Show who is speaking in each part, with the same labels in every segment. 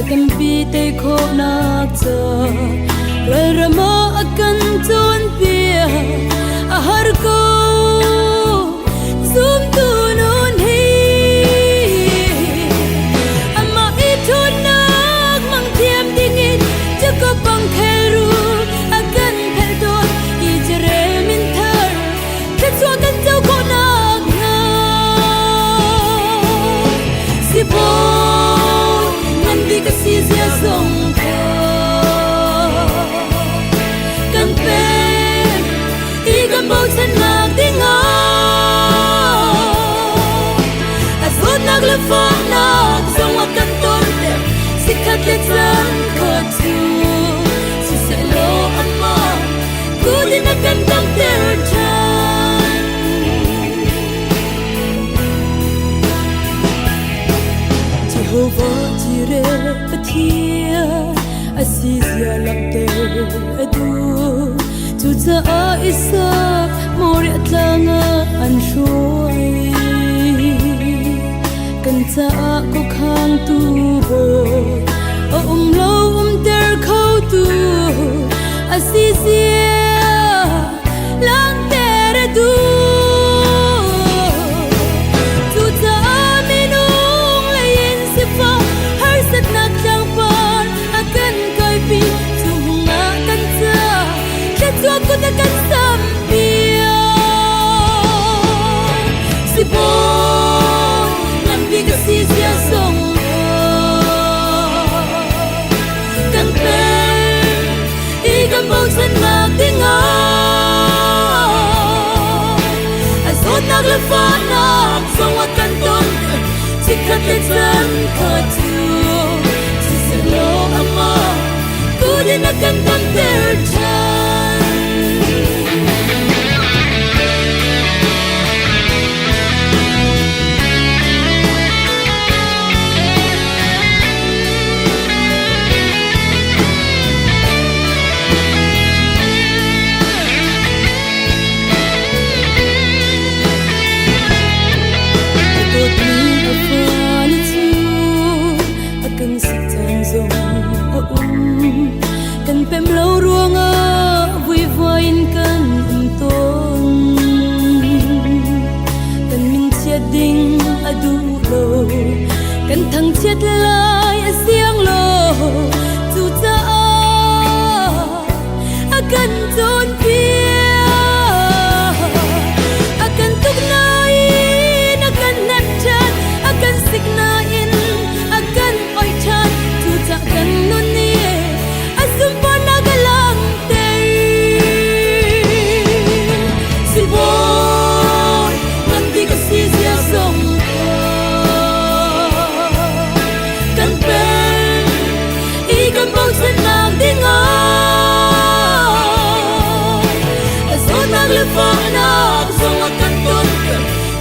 Speaker 1: กันปีเตยโคนักเจอเรื่อมากันจนเปียอาหารกูซุ่มตูนุนฮีอามาอีทุนนักมังเทียมดิ่งอินจะก็บังเครูอากันเพลโดนอีเจเรมินเธอแค่ชัวกันเจ้าโคนักงาสิบsi sia song tho kan pe I kan bo chen na ding a azot nag le fa na song wa kan ton te si khat le chan kho tu si se lo amma ku din na kan tam te chan Jehovah Asizia lakte adu Tuta a isa Mori atlanga anshuay Kanta ako khang tubo O umlo ter khau tu Asizia lakte adu Aku takkan sampai si bon nanti kasih sia song kan pe ikan bau senak dengar azot nak lepas nak semua kanton sikat lesan katu si selo ama ku dinakan dan terjadi kan pem lo ruanga vui voin kan ton kan min chiat ding adu lo kan thang chiat lai siang lo chu cha akan ton pia akan tuk nai akan nep chat akan sik nain akan oi chat chu cha kan nun ni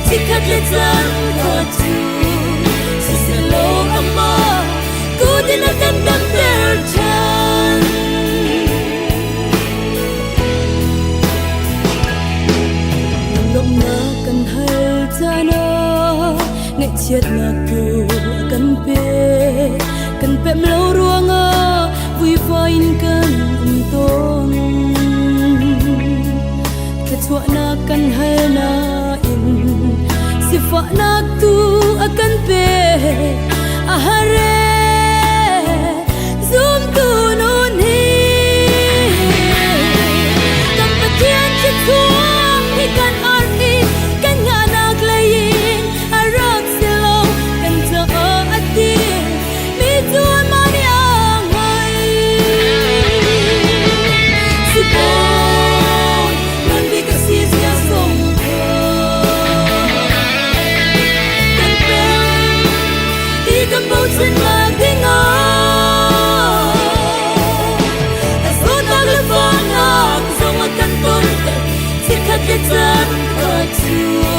Speaker 1: Sikat lesan katu si selo ama ku dinakan dan terjan Nong na kan hal jana ngai chiat na ku kan pe mlo ruanga vui voin kan ton ketua na kan hal na Sifa nak tu akan pe ahare zoom tu nun hi kan patian chituang hi kan arhi kan nganak layin arak silo kan ta ati mi tu mani angai sipo non bi kasi sia song Ikan bau senak dengar Azot nak lepas nak Semua kantor sikat lesan katu